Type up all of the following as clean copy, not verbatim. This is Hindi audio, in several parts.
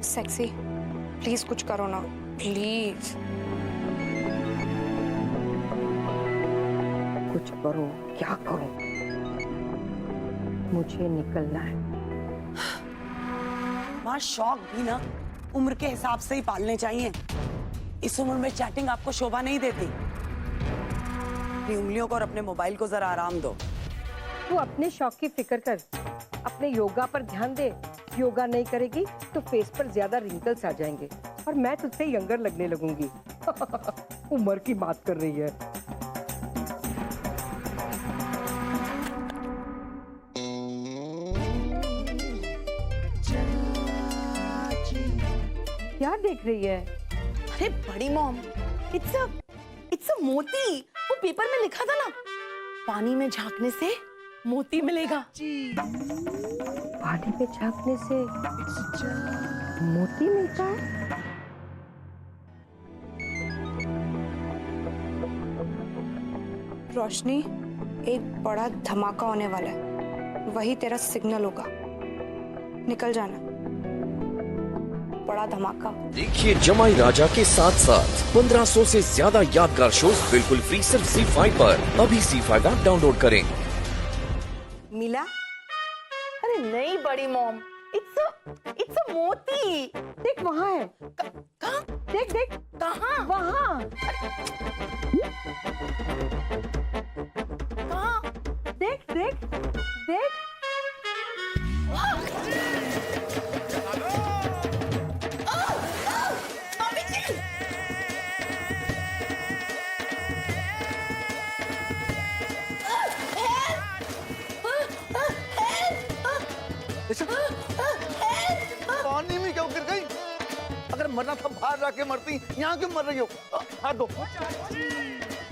सेक्सी, प्लीज कुछ करो ना, प्लीज। कुछ करो, क्या करो? मुझे निकलना है। माँ, शौक भी ना उम्र के हिसाब से ही पालने चाहिए। इस उम्र में चैटिंग आपको शोभा नहीं देती। अपनी उंगलियों को और अपने मोबाइल को जरा आराम दो। तू अपने शौक की फिक्र कर, अपने योगा पर ध्यान दे। योगा नहीं करेगी तो फेस पर ज्यादा रिंकल्स आ जाएंगे और मैं तुझसे यंगर लगने लगूंगी। उम्र की बात कर रही है। क्या देख रही है? अरे बड़ी मॉम, इट्स अ मोती। वो पेपर में लिखा था ना, पानी में झांकने से मोती मिलेगा। पानी में झांकने से मोती मिलता है? रोशनी, एक बड़ा धमाका होने वाला है, वही तेरा सिग्नल होगा। निकल जाना। बड़ा धमाका। देखिए जमाई राजा के साथ साथ 1500 से ज्यादा यादगार शोज बिल्कुल फ्री सिर्फ ZEE5 पर। अभी ZEE5 ऐप डाउनलोड करें। मिला? अरे नहीं बड़ी मॉम, इट्स अ मोती। देख वहाँ है। कहाँ? देख देख, कहाँ? वहाँ। कहाँ? देख देख देख। पानी में क्यों गिर गई? अगर मरना था बाहर जाके मरती, यहाँ क्यों मर रही हो? हाथ दो।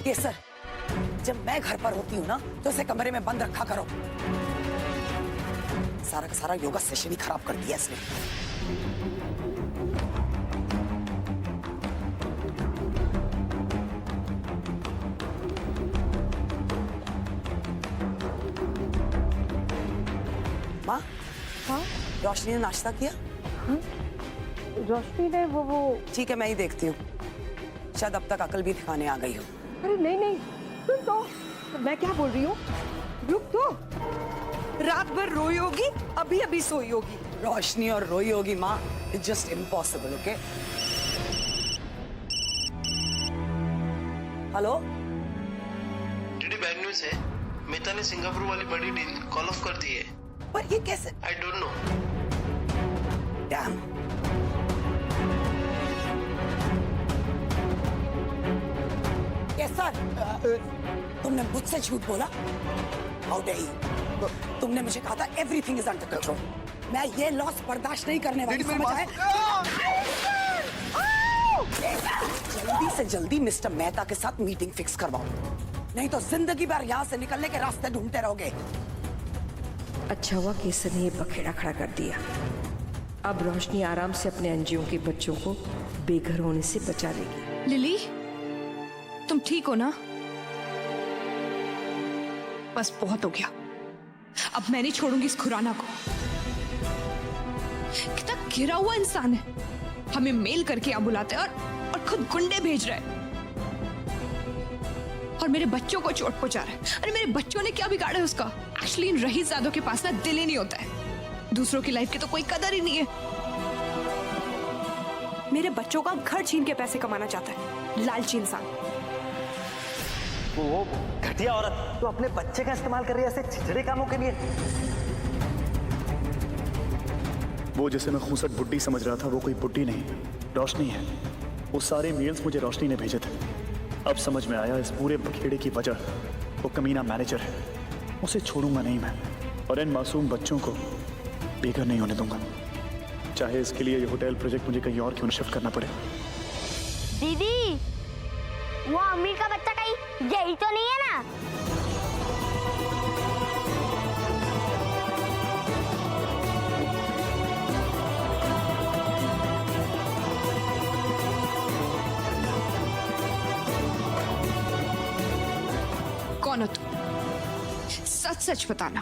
केसर, जब मैं घर पर होती हूँ ना तो इसे कमरे में बंद रखा करो। सारा का सारा योगा सेशन ही खराब कर दिया इसने। माँ, हाँ? रोशनी ने नाश्ता किया? रोशनी ने वो ठीक है, मैं ही देखती हूँ। शायद अब तक अकल भी दिखाने आ गई हो। अरे नहीं नहीं, सुन तो, मैं क्या बोल रही हूँ? रुक तो। रात भर रोई होगी, अभी अभी सोई होगी। रोशनी और रोई होगी माँ, it's just impossible. Okay, hello, DD bad news है। मेहता ने सिंगापुर वाली बड़ी डील कॉल ऑफ कर दी है। पर ये कैसे? I don't know. Damn. Sir, तुमने मुझसे झूठ बोला? How dare you? तुमने मुझे कहा था एवरीथिंग इज अंडर कंट्रोल। मैं ये लॉस बर्दाश्त नहीं करने वाली, समझ आए? जल्दी से जल्दी मिस्टर मेहता के साथ मीटिंग फिक्स करवाओ, नहीं तो जिंदगी भर यहाँ से निकलने के रास्ते ढूंढते रहोगे। अच्छा हुआ केसर ने ये बखेड़ा खड़ा कर दिया। अब रोशनी आराम से अपने अंजियों के बच्चों को बेघर होने से बचा लेगी। लिली, तुम ठीक हो ना? बस बहुत हो गया, अब मैं नहीं छोड़ूंगी इस खुराना को। कितना गिरा हुआ इंसान है, हमें मेल करके यहाँ बुलाते हैं और खुद गुंडे भेज रहा है और मेरे बच्चों को चोट पहुंचा रहा है। अरे मेरे बच्चों ने क्या बिगाड़ा है उसका? एक्चुअली इन रईसजादों के पास ना दिल ही नहीं होता है, दूसरों की लाइफ की तो कोई कदर ही नहीं है। मेरे बच्चों का घर छीन के पैसे कमाना चाहता है, लालची इंसान। वो घटिया औरत तो अपने बच्चे का इस्तेमाल कर रही है ऐसे छिछड़े कामों के लिए। वो जिसे मैं खूंसट बुड्ढी समझ रहा था वो कोई बुड्ढी नहीं, रोशनी है। वो सारे मेल्स मुझे रोशनी ने भेजे थे। अब समझ में आया इस पूरे बखेड़े की वजह वो कमीना मैनेजर है। उसे छोड़ूंगा नहीं मैं, और इन मासूम बच्चों को बेघर नहीं होने दूंगा, चाहे इसके लिए ये होटल प्रोजेक्ट मुझे कहीं और क्यों न शिफ्ट करना पड़े। दीदी, वो अमीर का बच्चा कहीं यही तो नहीं है ना? कौन हो तुम? सच सच बताना,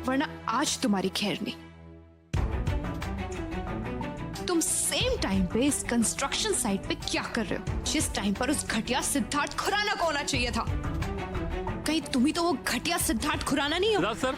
वरना आज तुम्हारी खैर नहीं। तुम सेम टाइम पे इस कंस्ट्रक्शन साइट पे क्या कर रहे हो जिस टाइम पर उस घटिया सिद्धार्थ खुराना को होना चाहिए था? कहीं तुम ही तो वो घटिया सिद्धार्थ खुराना नहीं हो? सर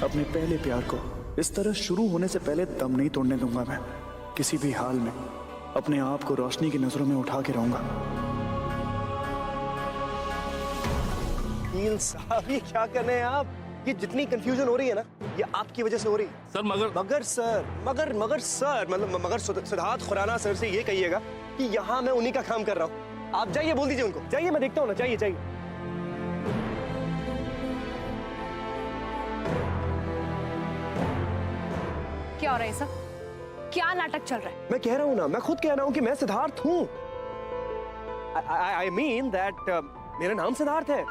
अपने पहले प्यार को इस तरह शुरू होने से पहले दम नहीं तोड़ने दूंगा मैं। किसी भी हाल में अपने आप को रोशनी की नजरों में उठा के रहूंगा। नील साहब ये क्या कर रहे हैं आप? ये जितनी कंफ्यूजन हो रही है ना, ये आपकी वजह से हो रही है। सर मगर सर मतलब मगर सिद्धार्थ खुराना सर से ये कहिएगा कि यहाँ मैं उन्हीं का काम कर रहा हूँ। आप जाइए, बोल दीजिए उनको। जाइए, मैं देखता हूँ ना। जाइए। क्या हो रहा है सब? क्या नाटक चल रहा है? मैं कह रहा हूँ ना, मैं खुद कह रहा हूँ कि मैं सिद्धार्थ हूँ। आई मीन दैट मेरा नाम सिद्धार्थ है,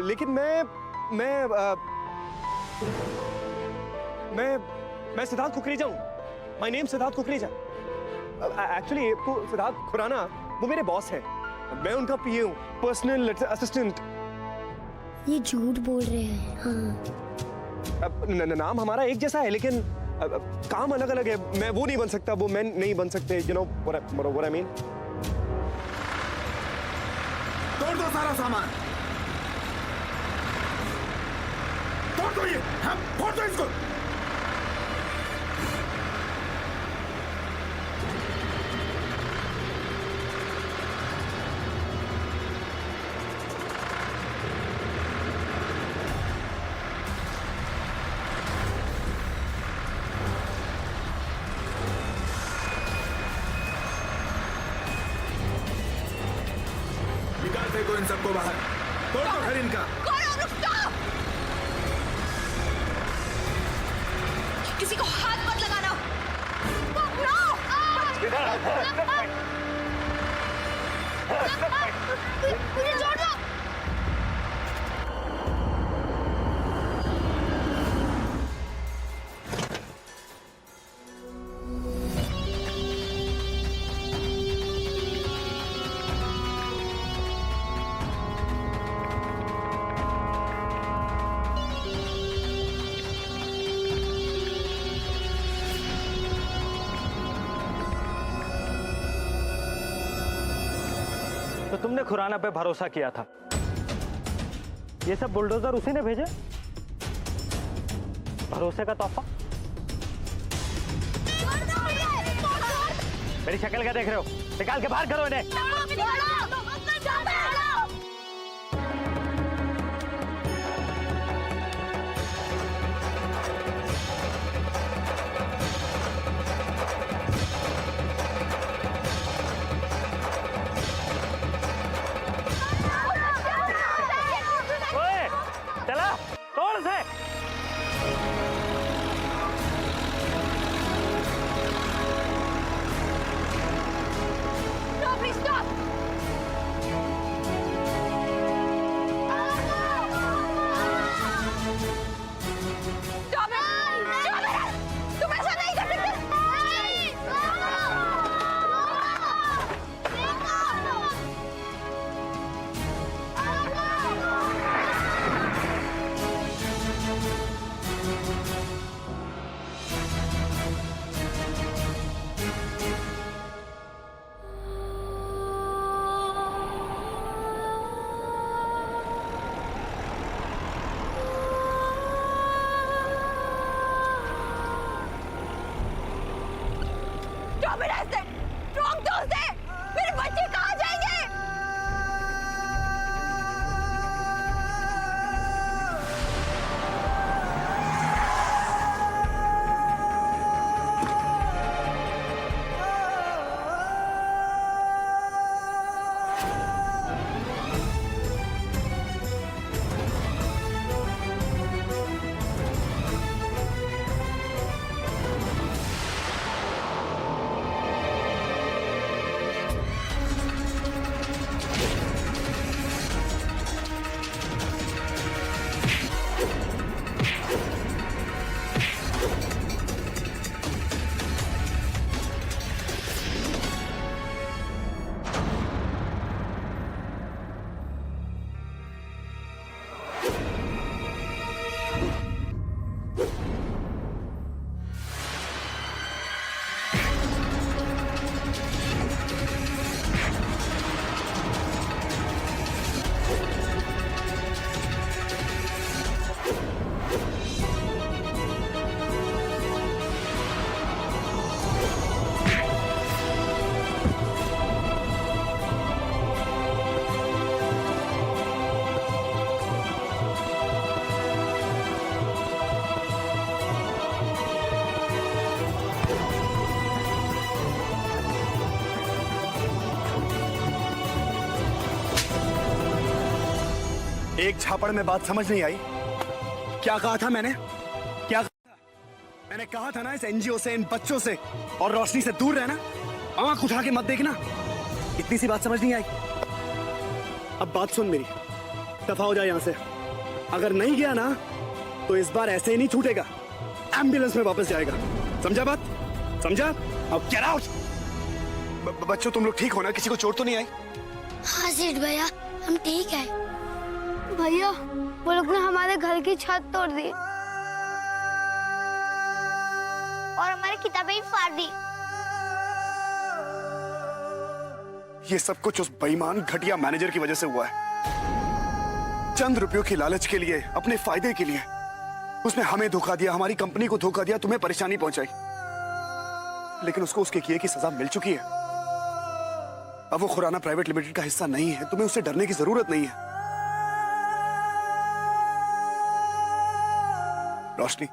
लेकिन मैं सिद्धार्थ कुकरेजा हूँ। My name Siddharth Kukreja. Actually Siddharth Khurana वो मेरे बॉस हैं, मैं उनका पीए हूँ, पर्सनल असिस्टेंट। ये झूठ बोल रहे हैं। हाँ। नाम हमारा एक जैसा है, लेकिन काम अलग अलग है। मैं वो नहीं बन सकता, वो मैं नहीं बन सकते। You know what I mean. तोड़ दो सारा सामान, तोड़ दो ये, हाँ, फोड़ दो इसको। निकाल फेंको इन सबको बाहर, तोड़ दो घर इनका। किसी को हाथ मत लगाना। मुझे छोड़ दो। तो तुमने खुराना पे भरोसा किया था, ये सब बुलडोजर उसी ने भेजे? भरोसे का तोहफा। मेरी शक्ल क्या देख रहे हो? निकाल के बाहर करो इन्हें। चला तोड़ से। No, please stop. एक झापड़ में बात समझ नहीं आई। क्या कहा था मैंने? क्या कहा था? मैंने कहा था ना इस एनजीओ से, इन बच्चों से और रोशनी से दूर रहना। आंख उठा के मत देखना। इतनी सी बात समझ नहीं आई। अब बात सुन मेरी, दफा हो जाए यहां से। अगर नहीं गया ना तो इस बार ऐसे ही नहीं छूटेगा, एम्बुलेंस में वापस जाएगा। समझा बात? समझा? अब गेट आउट। बच्चों तुम लोग ठीक हो ना? किसी को चोट तो नहीं आई? हाँ सेठ भैया, हम ठीक है। भैया वो लोग ने हमारे घर की छत तोड़ दी और हमारी किताबें भी फाड़ दी। ये सब कुछ उस बेईमान घटिया मैनेजर की वजह से हुआ है। चंद रुपयों की लालच के लिए, अपने फायदे के लिए उसने हमें धोखा दिया, हमारी कंपनी को धोखा दिया, तुम्हें परेशानी पहुंचाई। लेकिन उसको उसके किए की सजा मिल चुकी है। अब वो खुराना प्राइवेट लिमिटेड का हिस्सा नहीं है। तुम्हें उससे डरने की जरूरत नहीं है। रोशनी,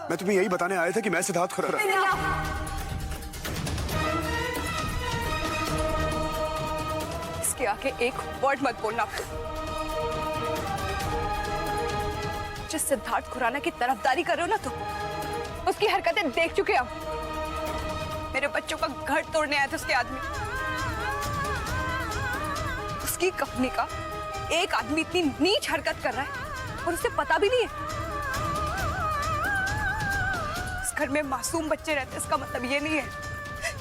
मैं तुम्हें यही बताने आया था कि मैं सिद्धार्थ खुराना। इसके आगे एक वर्ड मत बोलना आप। जिस सिद्धार्थ खुराना की तरफदारी कर रहे हो ना तुम, उसकी हरकतें देख चुके हम। मेरे बच्चों का घर तोड़ने आया था उसके आदमी। उसकी कंपनी का एक आदमी इतनी नीच हरकत कर रहा है और उसे पता भी नहीं है। इस घर में मासूम बच्चे रहते, इसका मतलब ये नहीं है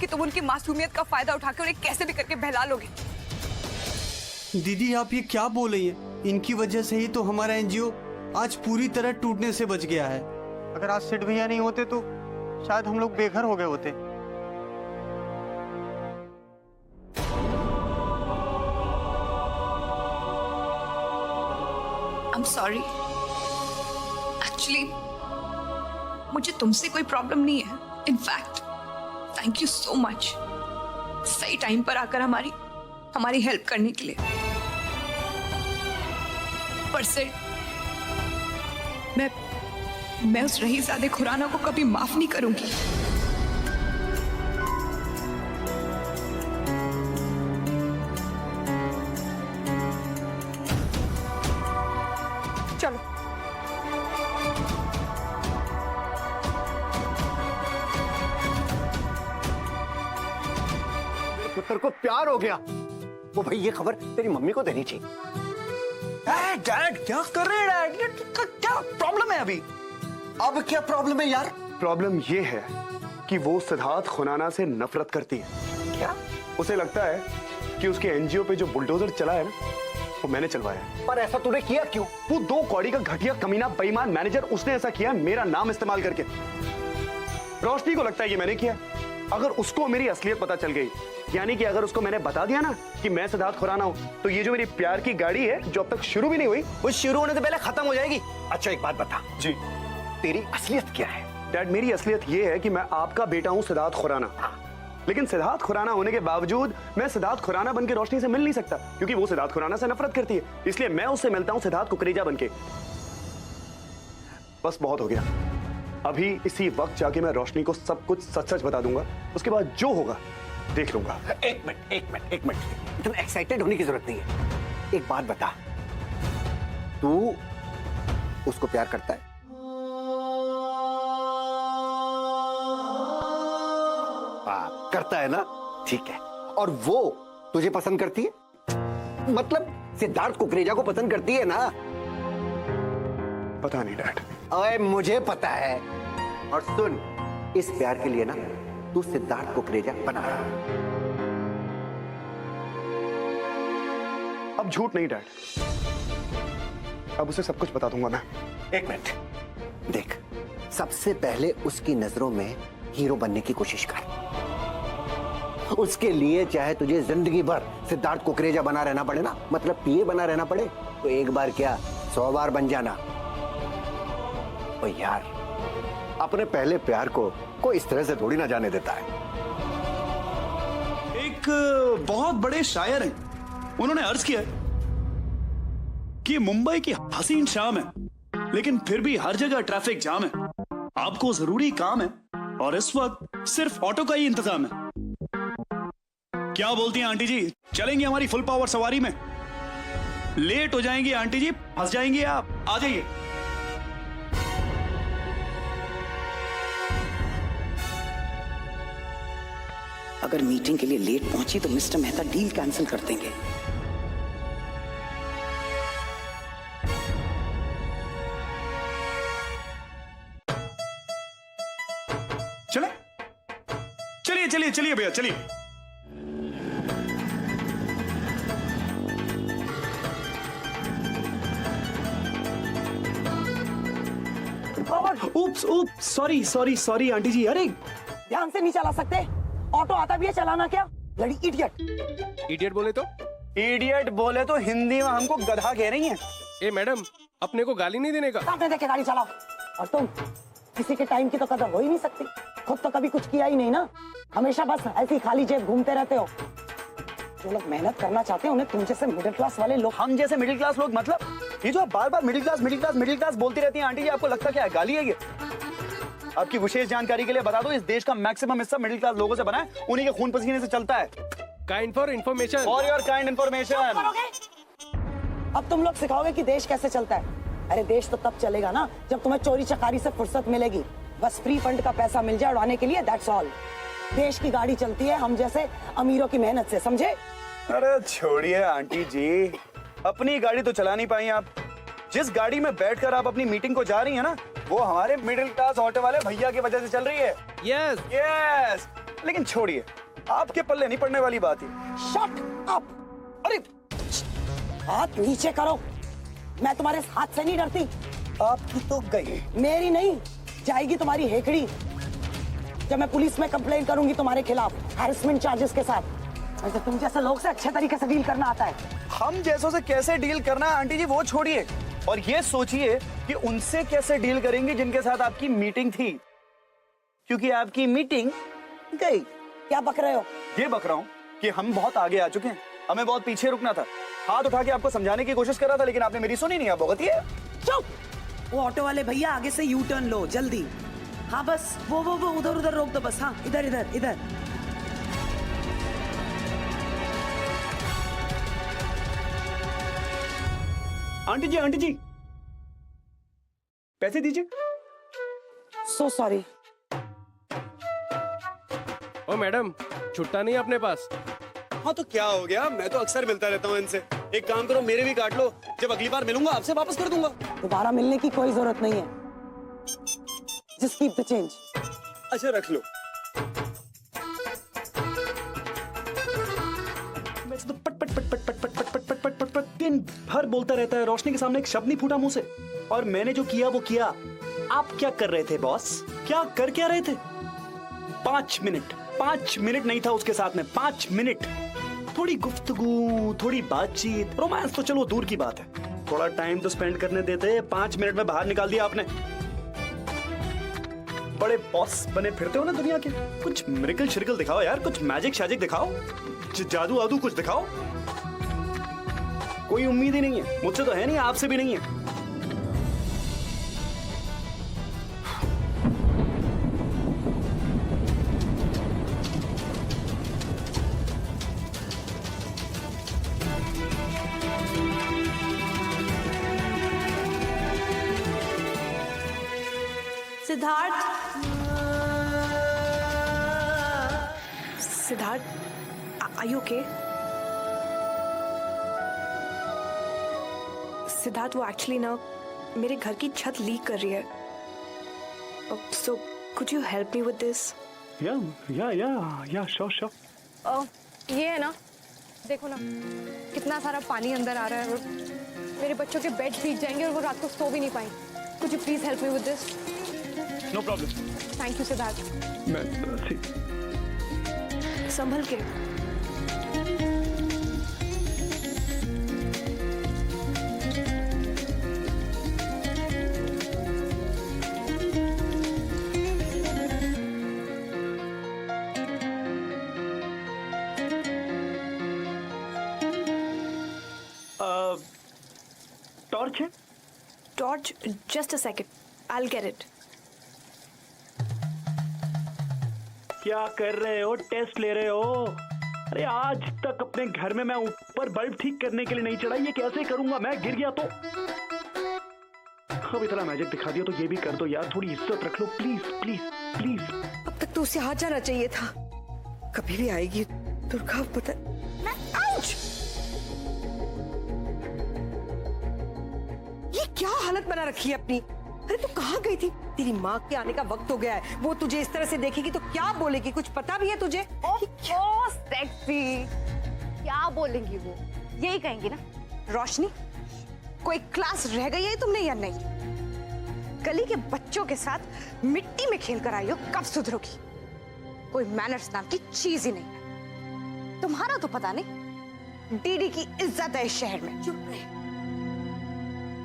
कि तुम उनकी मासूमियत का फायदा उठा के उन्हें कैसे भी करके बहला लोगे। दीदी आप ये क्या बोल रही हैं? इनकी वजह से ही तो हमारा एनजीओ आज पूरी तरह टूटने से बच गया है। अगर आज सेठ भैया नहीं होते तो शायद हम लोग बेघर हो गए होते। I'm sorry. Actually, मुझे तुमसे कोई प्रॉब्लम नहीं है। In fact, thank you so much सही टाइम पर आकर हमारी हेल्प करने के लिए। पर से मैं उस रहीज़ादे खुराना को कभी माफ नहीं करूंगी। चलो पुत्र को प्यार हो गया। वो भाई ये खबर तेरी मम्मी को देनी चाहिए। डैड क्या कर रहे हैं? डैड क्या प्रॉब्लम है अभी? अब क्या प्रॉब्लम है यार? प्रॉब्लम ये है कि वो सिद्धार्थ खुराना से नफरत करती है। क्या? उसे लगता है कि उसके एनजीओ पे जो बुलडोजर चला है ना, वो मैंने चलवाया है। पर ऐसा तूने किया क्यों? वो 2 कौड़ी का घटिया कमीना बेईमान मैनेजर, उसने ऐसा किया मेरा नाम इस्तेमाल करके। रोशनी को लगता है कि मैंने किया। अगर उसको मेरी असलियत पता चल गई, यानी कि अगर उसको मैंने बता दिया ना कि मैं सिद्धार्थ खुराना हूं, तो ये जो मेरी प्यार की गाड़ी है जो अब तक शुरू भी नहीं हुई, वो शुरू होने से पहले खत्म हो जाएगी। अच्छा एक बात बता जी, तेरी असलियत क्या है? डैड मेरी असलियत ये है कि मैं आपका बेटा हूं सिद्धार्थ खुराना। लेकिन सिद्धार्थ खुराना होने के बावजूद मैं सिद्धार्थ खुराना बनके रोशनी से मिल नहीं सकता, क्योंकि वो सिद्धार्थ खुराना से नफरत करती है। इसलिए मैं उससे मिलता हूं सिद्धार्थ कुकरेजा बनके। बस बहुत हो गया। अभी इसी वक्त जाके मैं रोशनी को सब कुछ सच सच बता दूंगा। उसके बाद जो होगा देख लूंगा। एक मिनट इतना एक्साइटेड होने की जरूरत नहीं है। एक बात बता, तू उसको प्यार करता है? करता है ना? ठीक है। और वो तुझे पसंद करती है? मतलब सिद्धार्थ कुकरेजा को पसंद करती है ना? पता नहीं डैड। अरे मुझे पता है। और सुन, इस प्यार के लिए ना तू सिद्धार्थ कुकरेजा बना। अब झूठ नहीं डैड, अब उसे सब कुछ बता दूंगा मैं। एक मिनट देख, सबसे पहले उसकी नजरों में हीरो बनने की कोशिश कर। उसके लिए चाहे तुझे जिंदगी भर सिद्धार्थ कुकरेजा बना रहना पड़े ना, मतलब पीए बना रहना पड़े, तो एक बार क्या 100 बार बन जाना। ओ यार, अपने पहले प्यार को कोई इस तरह से थोड़ी ना जाने देता है। एक बहुत बड़े शायर हैं, उन्होंने अर्ज किया कि मुंबई की हसीन शाम है, लेकिन फिर भी हर जगह ट्रैफिक जाम है। आपको जरूरी काम है और इस वक्त सिर्फ ऑटो का ही इंतजाम है। क्या बोलती हैं आंटी जी, चलेंगे हमारी फुल पावर सवारी में? लेट हो जाएंगी आंटी जी, फंस जाएंगी आप। आ जाइए। अगर मीटिंग के लिए लेट पहुंची तो मिस्टर मेहता डील कैंसिल कर देंगे। चले चलिए चलिए चलिए भैया चलिए। उप्स उप्स, सॉरी सॉरी सॉरी आंटी जी। अरे ध्यान से नहीं चला सकते? ऑटो आता भी है चलाना क्या? लड़ी इडियट। इडियट बोले तो? इडियट बोले तो हिंदी में हमको गधा कह रही हैं। ए मैडम, अपने को गाली नहीं देने का। सामने देख के गाड़ी चलाओ। और तुम किसी के टाइम की तो कदर हो ही नहीं सकती। खुद तो कभी कुछ किया ही नहीं ना, हमेशा बस ऐसी खाली जेब घूमते रहते हो। जो लोग मेहनत करना चाहते हैं उन्हें तुम जैसे मिडिल क्लास वाले लोग। हम जैसे मिडिल क्लास लोग मतलब? ये जो आप बार बार middle class middle class middle class बोलती रहती हैं आंटी जी, आपको लगता क्या है गाली है ये? आपकी विशेष जानकारी के लिए बता दो, इस देश का मैक्सिमम हिस्सा मिडिल क्लास लोगों से बना है, उन्हीं के खून पसीने से चलता है। Kind for information. For your kind information. अब तुम लोग सिखाओगे कि देश कैसे चलता है? अरे देश तो तब चलेगा ना जब तुम्हें चोरी चकारी से फुर्सत मिलेगी। बस फ्री फंड का पैसा मिल जाए उड़ाने के लिए, दैट्स ऑल। देश की गाड़ी चलती है हम जैसे अमीरों की मेहनत से, समझे? अरे छोड़िए आंटी जी, अपनी गाड़ी तो चला नहीं पाई आप। जिस गाड़ी में बैठकर आप अपनी मीटिंग को जा रही हैं ना, वो हमारे मिडिल क्लास ऑटो वाले भैया की वजह से चल रही है। यस यस, लेकिन छोड़िए, आपके पल्ले नहीं पड़ने वाली बात है। Shut up! अरे हाथ नीचे करो, मैं तुम्हारे हाथ से नहीं डरती। आपकी तो गई, मेरी नहीं जाएगी तुम्हारी हेकड़ी जब मैं पुलिस में कंप्लेन करूंगी तुम्हारे खिलाफ हैरेसमेंट चार्जेस के साथ। वैसे तुम जैसे लोग से अच्छे तरीके से डील करना आता है। हम जैसों से कैसे डील करना है आंटी जी वो छोड़िए, और ये सोचिए कि उनसे कैसे डील करेंगे जिनके साथ आपकी मीटिंग थी, क्योंकि आपकी मीटिंग गई। क्या बक रहे हो? ये बक रहा हूं कि हम बहुत आगे आ चुके हैं, हमें बहुत पीछे रुकना था। हाथ उठा के आपको समझाने की कोशिश कर रहा था, लेकिन आपने मेरी सुनी नहीं। आप भुगतिए। चुप! वो ऑटो वाले भैया आगे से यू टर्न लो जल्दी। हाँ बस वो उधर उधर रोक दो बस। हाँ इधर इधर इधर। आंटी जी पैसे दीजिए। So sorry. ओ मैडम, छुट्टा नहीं है अपने पास? हाँ तो क्या हो गया, मैं तो अक्सर मिलता रहता हूँ इनसे। एक काम करो, मेरे भी काट लो, जब अगली बार मिलूंगा आपसे वापस कर दूंगा। दोबारा मिलने की कोई जरूरत नहीं है। Just keep the change. अच्छा रख लो। वैसे तो पट पट पट पट पट पट पट पट पट पट पट पट दिन भर बोलता रहता है, रोशनी के सामने एक शब्द नहीं फूटा मुंह से। और मैंने जो किया वो किया। आप क्या कर रहे थे बॉस? क्या रहे थे? 5 मिनट नहीं था उसके साथ में, 5 मिनट। थोड़ी गुफ्तगू, थोड़ी बातचीत, रोमांस तो चलो दूर की बात है, थोड़ा टाइम तो स्पेंड करने देते। 5 मिनट में बाहर निकाल दिया आपने। बड़े बॉस बने फिरते हो ना दुनिया के, कुछ मिरेकल शिरकल दिखाओ यार, कुछ मैजिक शैजिक दिखाओ, जादू आदू कुछ दिखाओ। कोई उम्मीद ही नहीं है, मुझसे तो है नहीं, आपसे भी नहीं है। Siddharth, are you okay? Siddharth, वो एक्चुअली ना मेरे घर की छत लीक कर रही है। So could you help me with this? या श्योर। ये है ना, देखो ना कितना सारा पानी अंदर आ रहा है और मेरे बच्चों के बेड भीग जाएंगे और वो रात को सो भी नहीं पाएंगे। Could you please help me with this? No problem. Thank you Siddharth. संभल के। टॉर्च है? Torch? Just a second, I will get it. क्या कर रहे हो? टेस्ट ले रहे हो? अरे आज तक अपने घर में मैं ऊपर बार बल्ब ठीक करने के लिए नहीं चढ़ा, ये कैसे करूंगा मैं? गिर गया तो अब इतना मैजिक दिखा दिया तो ये भी कर दो यार, थोड़ी इज्जत रख लो प्लीज प्लीज प्लीज। अब तक तो उसे आ जाना चाहिए था, कभी भी आएगी दुर्गा पता। आउच! ये क्या हालत बना रखी है अपनी? अरे तू कहाँ गई थी? तेरी माँ के आने का वक्त हो गया है, वो तुझे इस तरह से देखेगी तो क्या बोलेगी? कुछ पता भी है तुझे? ओह सेक्सी, क्या बोलेंगी वो? यही कहेंगी ना, रोशनी कोई क्लास रह गई है तुमने या नहीं? गली के बच्चों के साथ मिट्टी में खेल कर आई हो, कब सुधरोगी? कोई मैनर्स नाम की चीज ही नहीं है। तुम्हारा तो पता नहीं डीडी की इज्जत है इस शहर में। चुप रहे।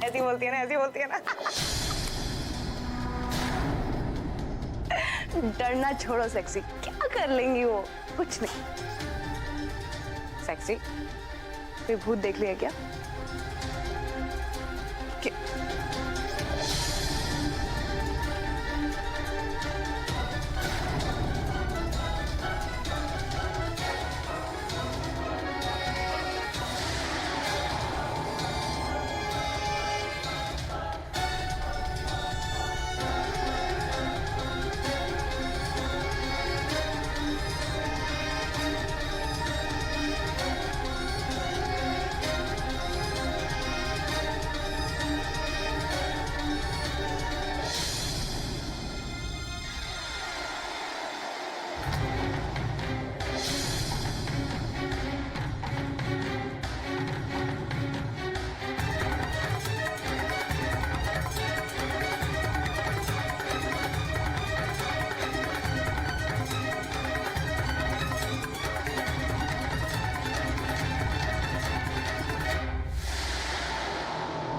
ऐसी बोलती है ना, ऐसी बोलती है ना। डरना छोड़ो सेक्सी, क्या कर लेंगी वो? कुछ नहीं। सेक्सी, कोई भूत देख लिया क्या?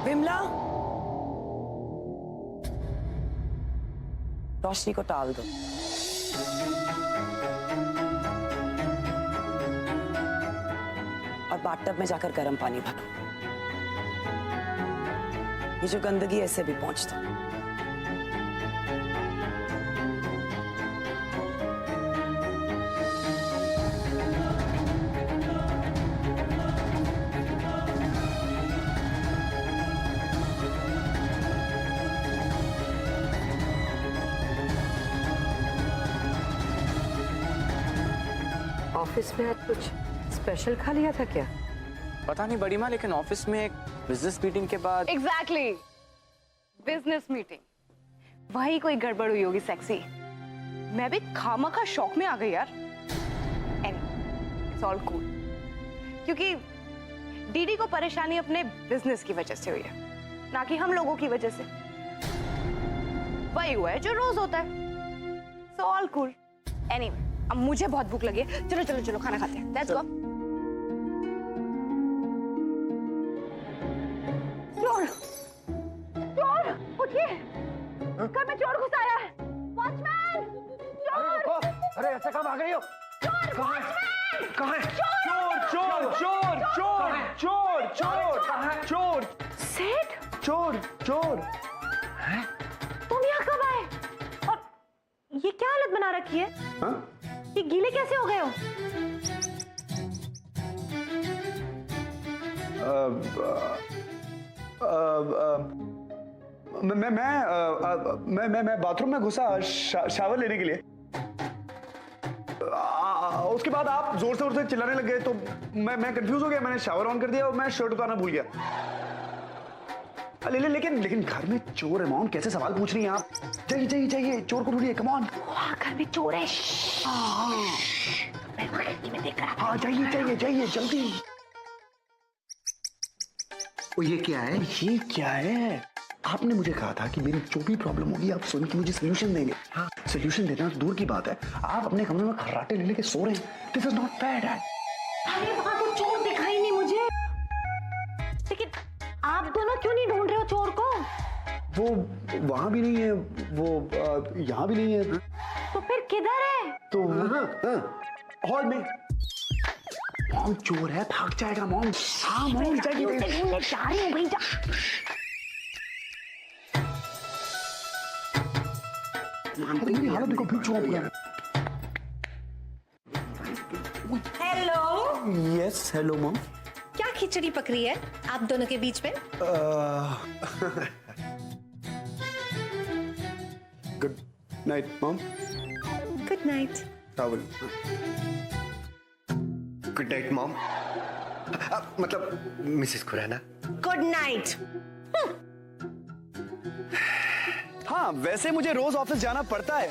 विमला, रोशनी को टाल दो। और बाथटब में जाकर गर्म पानी भरो। ये जो गंदगी है इसे भी पोंछ दो। ऑफिस में आज कुछ स्पेशल खा लिया था क्या? पता नहीं बड़ी माँ, लेकिन ऑफिस में एक बिजनेस मीटिंग के बाद। एग्जैक्टली, बिजनेस मीटिंग, वही कोई गड़बड़ हुई होगी सेक्सी। मैं भी खामखा शौक में आ गई यार। इट्स ऑल कूल, क्योंकि डीडी को परेशानी अपने बिजनेस की वजह से हुई है, ना कि हम लोगों की वजह से। वही हुआ है जो रोज होता है। So all cool. एनीवे, अब मुझे बहुत भूख लगी है, चलो चलो चलो खाना खाते हैं। Let's go. चोर, चोर, उठिए, घर में चोर घुस आया है। वॉचमैन, चोर! अरे ऐसे कहाँ भाग रही हो? चोर, वॉचमैन! कहाँ है? चोर चोर चोर चोर चोर चोर कहाँ है? चोर सेठ, चोर चोर। तुम यहाँ कब आए? और ये क्या हालत बना रखी है? हाँ? ये गीले कैसे हो गए हो? मैं बाथरूम में घुसा शावर लेने के लिए। उसके बाद आप जोर से चिल्लाने लग गए तो मैं कंफ्यूज हो गया। मैंने शावर ऑन कर दिया और मैं शर्ट उतारना भूल गया। लेकिन घर में चोर है मॉम, कैसे सवाल पूछ रही हैं आप? जाइए चोर को ढूंढिए, कम ऑन। घर में चोर है। हाँ जाइए जल्दी। ये क्या है? ये क्या है? आपने मुझे कहा था कि मेरी जो भी प्रॉब्लम होगी आप सुन के मुझे सोल्यूशन देंगे। हाँ, सोल्यूशन देना तो दूर की बात है, आप अपने कमरे में खर्राटे ले लेके सो रहे हैं। This is not fair dad. अरे वहां तो चोर दिखाई नहीं मुझे। लेकिन आप दोनों क्यों नहीं ढूंढ रहे हो चोर को? वो वहां भी नहीं है, वो यहाँ भी नहीं है। तो फिर किधर है? तो हॉल में। मॉम चोर है, भाग जाएगा मॉम। हाँ मॉम जाइए। जा रही हूँ भाई, जा। मेरी हालत देखो, फिर चोर गया। हेलो। Yes hello mom. खिचड़ी पक रही है आप दोनों के बीच में? Good night mom. Good night Rahul. Good night mom. मतलब मिसेस खुराना। Good night. हाँ, वैसे मुझे रोज ऑफिस जाना पड़ता है,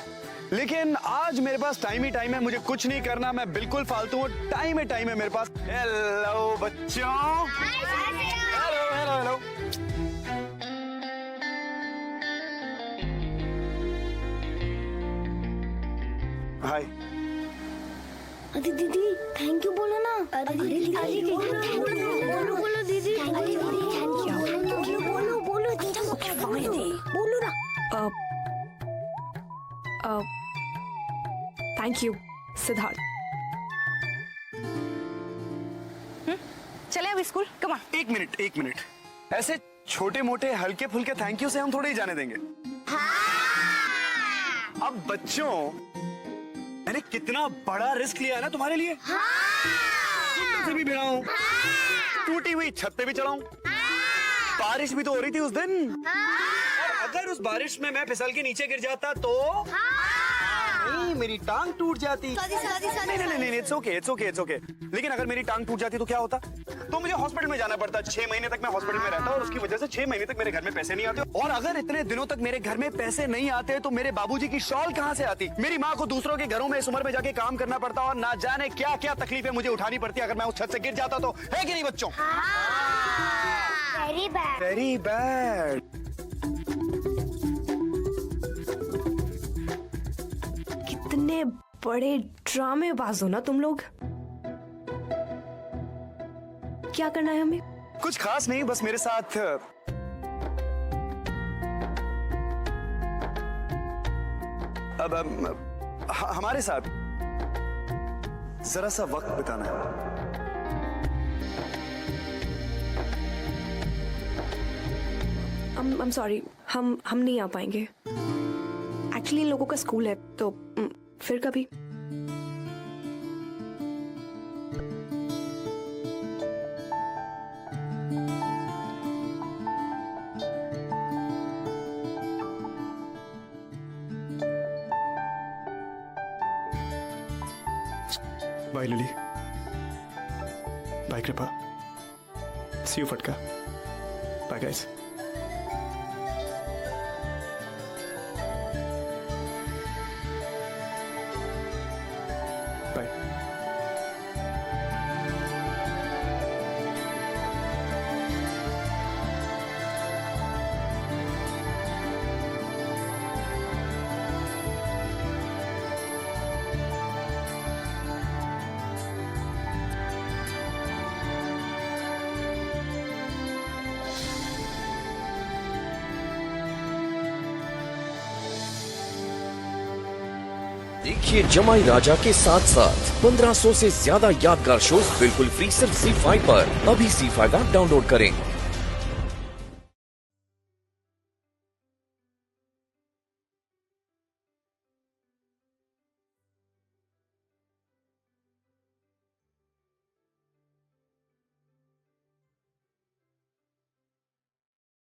लेकिन आज मेरे पास टाइम ही टाइम है, मुझे कुछ नहीं करना, मैं बिल्कुल फालतू हूँ, टाइम है मेरे पास। हेलो बच्चों। Hello hello hello. हाय। अरे दीदी थैंक यू बोलो ना। अरे दीदी बोलो बोलो दीदी। बोलो बोलो बोलो ना। Thank you Siddharth. चले अब स्कूल, कम ऑन। एक मिनट, ऐसे छोटे मोटे हल्के फुल्के थैंक यू से हम थोड़े ही जाने देंगे। अब बच्चों, मैंने कितना बड़ा रिस्क लिया है ना तुम्हारे लिए। से भी भिड़ा हूँ, टूटी हुई छत पे भी चढ़ा हूँ, बारिश भी तो हो रही थी उस दिन, और अगर उस बारिश में मैं फिसल के नीचे गिर जाता तो नहीं, मेरी टांग टूट जाती। नहीं, इट्स ओके। लेकिन अगर मेरी टांग टूट जाती तो क्या होता? तो मुझे हॉस्पिटल में जाना पड़ता। 6 महीने तक मैं हॉस्पिटल में रहता और उसकी वजह से 6 महीने तक मेरे घर में पैसे नहीं आते। और अगर इतने दिनों तक मेरे घर में पैसे नहीं आते तो मेरे बाबूजी की शॉल कहाँ से आती? मेरी माँ को दूसरों के घरों में इस उम्र में जाके काम करना पड़ता और ना जाने क्या क्या तकलीफें मुझे उठानी पड़ती अगर मैं उस छत से गिर जाता तो। है कि नहीं बच्चों? Very bad. कितने बड़े ड्रामेबाज हो ना तुम लोग। क्या करना है हमें? कुछ खास नहीं, बस मेरे साथ अब हमारे साथ जरा सा वक्त बिताना है। I'm sorry, हम नहीं आ पाएंगे। एक्चुअली इन लोगों का स्कूल है तो फिर कभी। बाय लिली, बाय कृपा, सी यू फटका, बाय गाइस। देखिए जमाई राजा के साथ साथ 1500 से ज्यादा यादगार शोज बिल्कुल फ्री सिर्फ ZEE5 पर। अभी ZEE5 ऐप डाउनलोड करें।